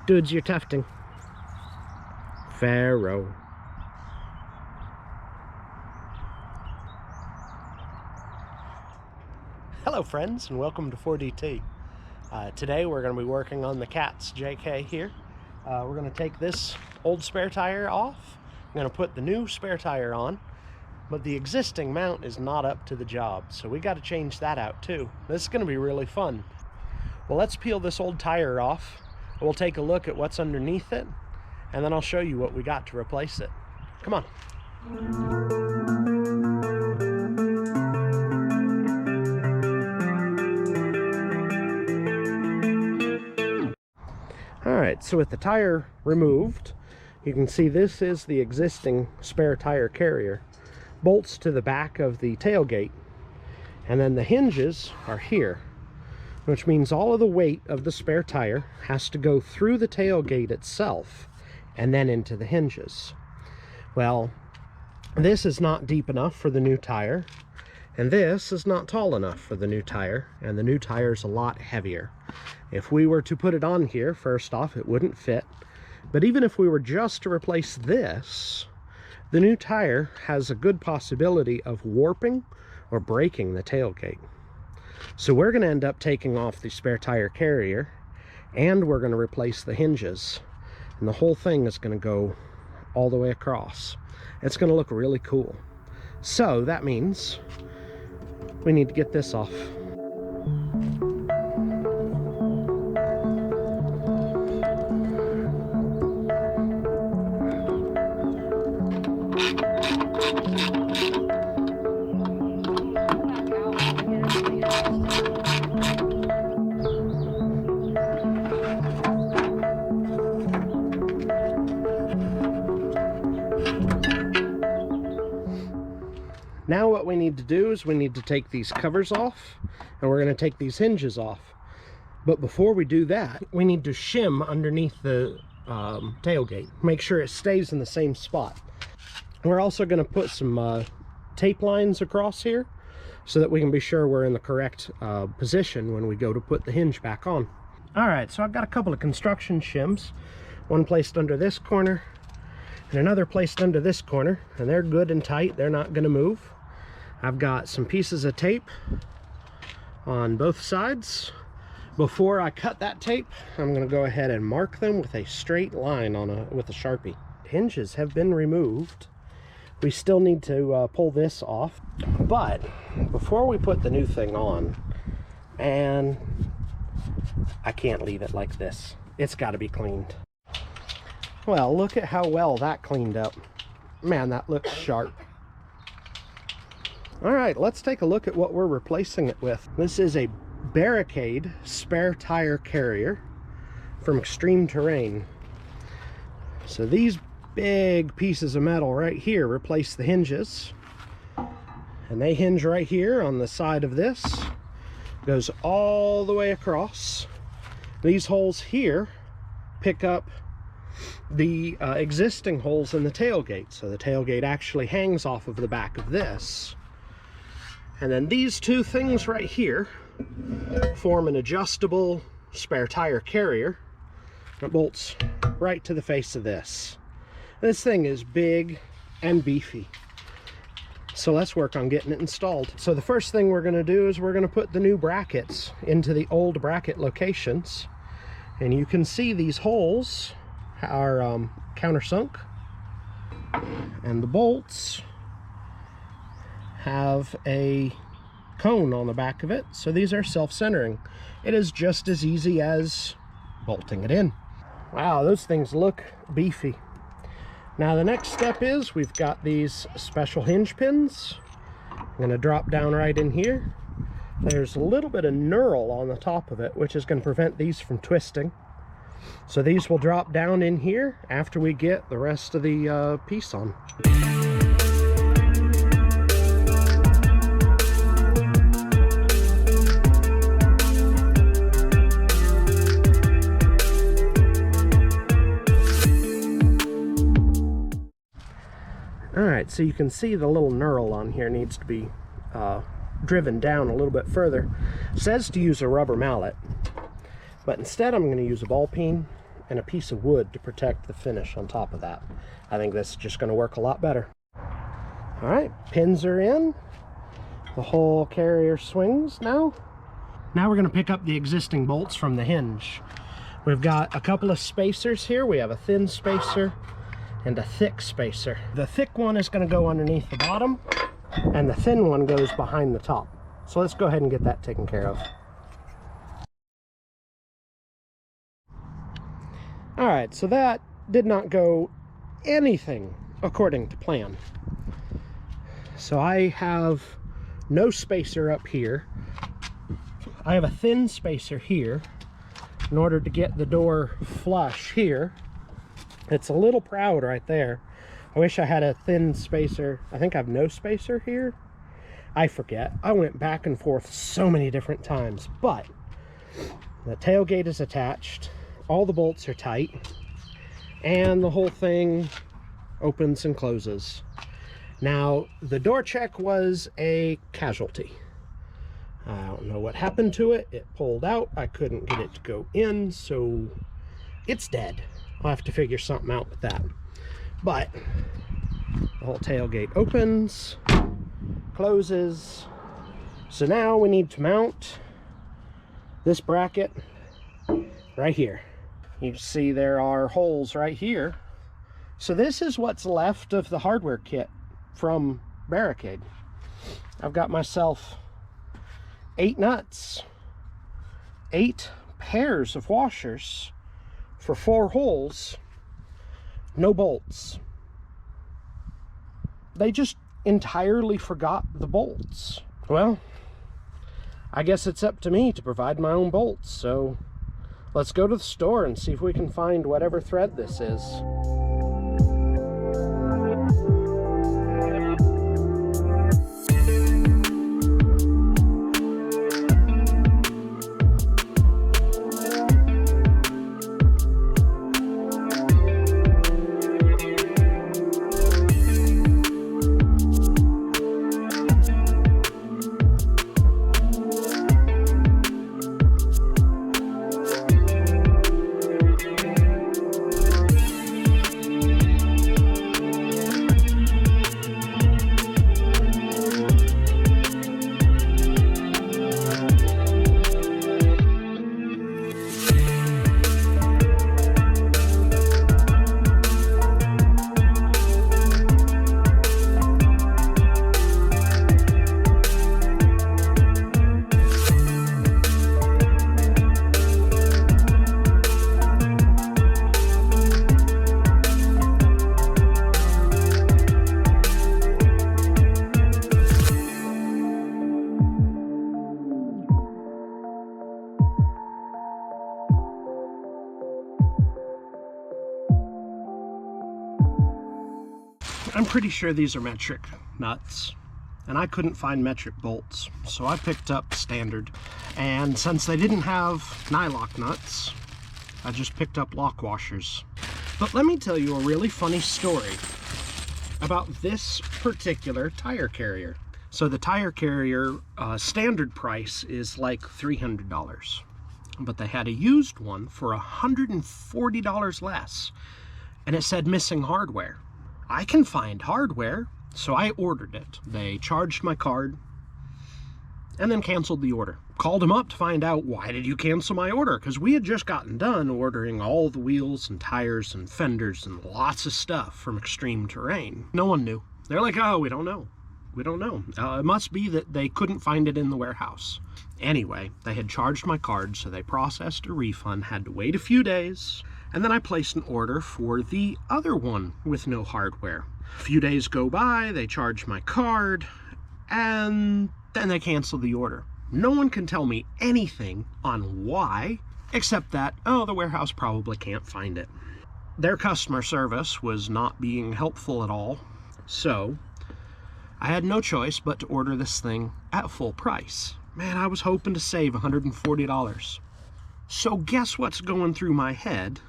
Dudes, you're tufting. Pharaoh. Hello friends, and welcome to 4DT. Today we're going to be working on the cat's JK here. We're going to take this old spare tire off. I'm going to put the new spare tire on, but the existing mount is not up to the job, so we got to change that out too. This is going to be really fun. Well, let's peel this old tire off. We'll take a look at what's underneath it, and then I'll show you what we got to replace it. Come on. Alright, so with the tire removed, you can see this is the existing spare tire carrier. Bolts to the back of the tailgate, and then the hinges are here, which means all of the weight of the spare tire has to go through the tailgate itself and then into the hinges. Well, this is not deep enough for the new tire, and this is not tall enough for the new tire, and the new tire is a lot heavier. If we were to put it on here, first off, it wouldn't fit. But even if we were just to replace this, the new tire has a good possibility of warping or breaking the tailgate. So we're going to end up taking off the spare tire carrier, and we're going to replace the hinges. And the whole thing is going to go all the way across. It's going to look really cool. So that means we need to get this off. Now what we need to do is we need to take these covers off, and we're going to take these hinges off. But before we do that, we need to shim underneath the tailgate. Make sure it stays in the same spot. We're also going to put some tape lines across here so that we can be sure we're in the correct position when we go to put the hinge back on. Alright, so I've got a couple of construction shims. One placed under this corner and another placed under this corner, and they're good and tight. They're not going to move. I've got some pieces of tape on both sides. Before I cut that tape, I'm going to go ahead and mark them with a straight line with a Sharpie. Hinges have been removed. We still need to pull this off, but before we put the new thing on, and I can't leave it like this. It's got to be cleaned. Well, look at how well that cleaned up. Man, that looks sharp. Alright, let's take a look at what we're replacing it with. This is a Barricade spare tire carrier from Extreme Terrain. So these big pieces of metal right here replace the hinges. And they hinge right here on the side of this. Goes all the way across. These holes here pick up the existing holes in the tailgate, so the tailgate actually hangs off of the back of this. And then these two things right here form an adjustable spare tire carrier that bolts right to the face of this. This thing is big and beefy, so let's work on getting it installed. So the first thing we're going to do is we're going to put the new brackets into the old bracket locations, and you can see these holes are countersunk, and the bolts have a cone on the back of it, so these are self-centering. It is just as easy as bolting it in. Wow, those things look beefy. Now the next step is we've got these special hinge pins. I'm going to drop down right in here. There's a little bit of knurl on the top of it, which is going to prevent these from twisting. So these will drop down in here after we get the rest of the piece on. Alright, so you can see the little knurl on here needs to be driven down a little bit further. It says to use a rubber mallet, but instead I'm going to use a ball peen, and a piece of wood to protect the finish on top of that. I think this is just going to work a lot better. All right, pins are in. The whole carrier swings now. Now we're going to pick up the existing bolts from the hinge. We've got a couple of spacers here. We have a thin spacer and a thick spacer. The thick one is going to go underneath the bottom, and the thin one goes behind the top. So let's go ahead and get that taken care of. All right, so that did not go anything according to plan. So I have no spacer up here. I have a thin spacer here in order to get the door flush here. It's a little proud right there. I wish I had a thin spacer. I think I have no spacer here. I forget. I went back and forth so many different times, but the tailgate is attached. All the bolts are tight, and the whole thing opens and closes. Now, the door check was a casualty. I don't know what happened to it. It pulled out. I couldn't get it to go in, so it's dead. I'll have to figure something out with that. But the whole tailgate opens, closes. So now we need to mount this bracket right here. You see there are holes right here. So this is what's left of the hardware kit from Barricade. I've got myself 8 nuts, 8 pairs of washers for 4 holes, no bolts. They just entirely forgot the bolts. Well, I guess it's up to me to provide my own bolts, so let's go to the store and see if we can find whatever thread this is. I'm pretty sure these are metric nuts, and I couldn't find metric bolts, so I picked up standard. And since they didn't have nylock nuts, I just picked up lock washers. But let me tell you a really funny story about this particular tire carrier. So the tire carrier standard price is like $300, but they had a used one for $140 less, and it said missing hardware. I can find hardware, so I ordered it. They charged my card and then canceled the order. Called them up to find out, why did you cancel my order? Because we had just gotten done ordering all the wheels and tires and fenders and lots of stuff from Extreme Terrain. No one knew. They're like, oh, we don't know. We don't know. It must be that they couldn't find it in the warehouse. Anyway, they had charged my card, so they processed a refund, had to wait a few days. And then I placed an order for the other one with no hardware. A few days go by, they charge my card, and then they cancel the order. No one can tell me anything on why, except that, oh, the warehouse probably can't find it. Their customer service was not being helpful at all, so I had no choice but to order this thing at full price. Man, I was hoping to save $140. So guess what's going through my head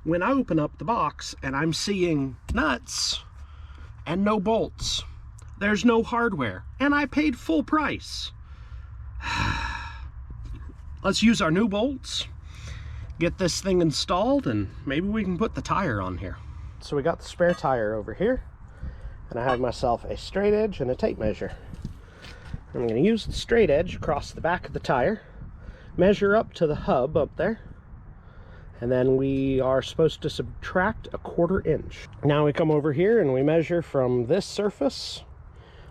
when I open up the box and I'm seeing nuts and no bolts. There's no hardware, and I paid full price. Let's use our new bolts get this thing installed and maybe we can put the tire on here. So we got the spare tire over here, and I have myself a straight edge and a tape measure. I'm going to use the straight edge across the back of the tire, measure up to the hub up there, and then we are supposed to subtract a 1/4 inch. Now we come over here and we measure from this surface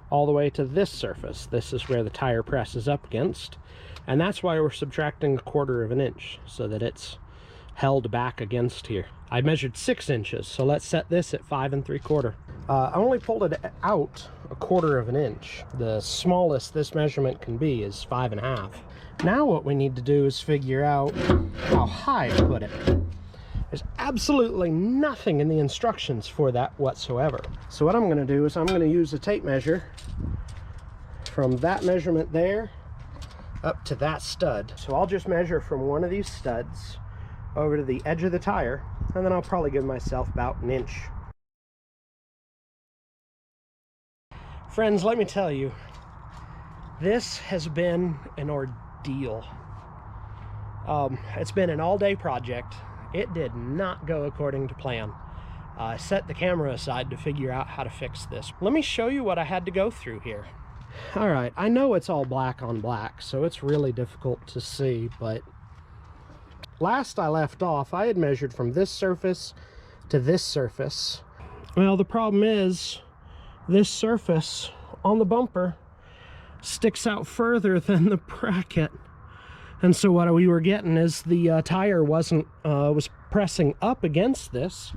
all the way to this surface. This is where the tire presses up against, and that's why we're subtracting a 1/4 inch, so that it's held back against here. I measured 6 inches, so let's set this at 5 3/4. I only pulled it out a 1/4 inch. The smallest this measurement can be is 5 1/2. Now what we need to do is figure out how high to put it. There's absolutely nothing in the instructions for that whatsoever. So what I'm going to do is I'm going to use a tape measure from that measurement there up to that stud. So I'll just measure from one of these studs over to the edge of the tire, and then I'll probably give myself about 1 inch. Friends, let me tell you, this has been an ordeal. It's been an all-day project. It did not go according to plan. I set the camera aside to figure out how to fix this. Let me show you what I had to go through here. All right, I know it's all black on black, so it's really difficult to see, but last I left off, I had measured from this surface to this surface. Well, the problem is this surface on the bumper sticks out further than the bracket. And so what we were getting is the tire was pressing up against this,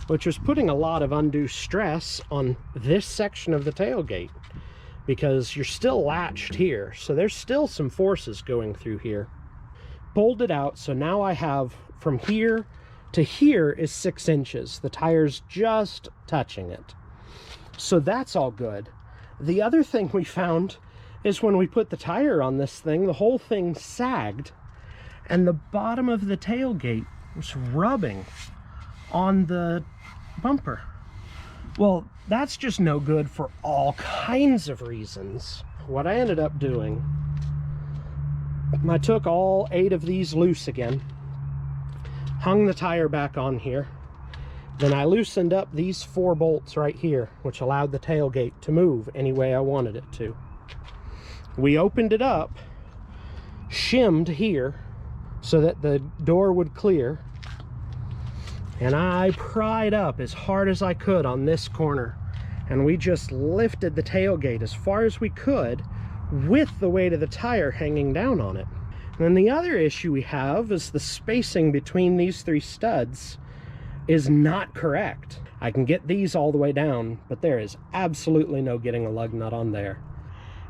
which was putting a lot of undue stress on this section of the tailgate, because you're still latched here. So there's still some forces going through here. Pulled it out, so now I have from here to here is 6 inches. The tire's just touching it. So that's all good. The other thing we found is when we put the tire on this thing, the whole thing sagged, and the bottom of the tailgate was rubbing on the bumper. Well, that's just no good for all kinds of reasons. What I ended up doing, I took all 8 of these loose again, hung the tire back on here, then I loosened up these 4 bolts right here, which allowed the tailgate to move any way I wanted it to. We opened it up, shimmed here so that the door would clear, and I pried up as hard as I could on this corner, and we just lifted the tailgate as far as we could with the weight of the tire hanging down on it. And then the other issue we have is the spacing between these 3 studs is not correct. I can get these all the way down, but there is absolutely no getting a lug nut on there.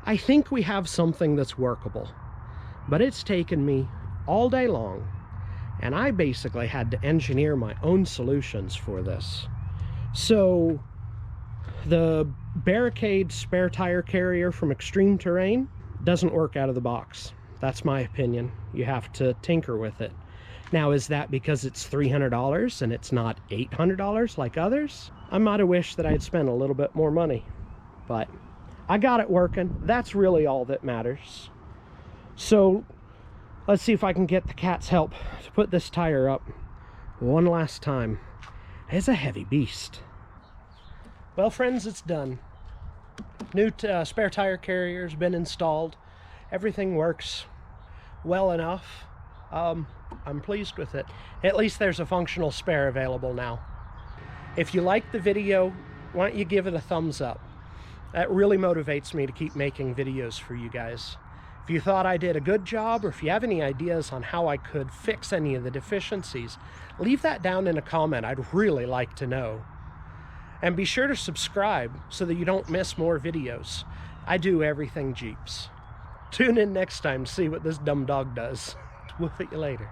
I think we have something that's workable, but it's taken me all day long, and I basically had to engineer my own solutions for this. So the Barricade spare tire carrier from Extreme Terrain doesn't work out of the box. That's my opinion. You have to tinker with it. Now, is that because it's $300 and it's not $800 like others? I might have wished that I had spent a little bit more money, but I got it working. That's really all that matters. So let's see if I can get the cat's help to put this tire up one last time. It's a heavy beast. Well, friends, it's done. New spare tire carrier has been installed. Everything works well enough. I'm pleased with it. At least there's a functional spare available now. If you liked the video, why don't you give it a thumbs up? That really motivates me to keep making videos for you guys. If you thought I did a good job, or if you have any ideas on how I could fix any of the deficiencies, leave that down in a comment. I'd really like to know. And be sure to subscribe so that you don't miss more videos. I do everything Jeeps. Tune in next time to see what this dumb dog does. We'll see you later.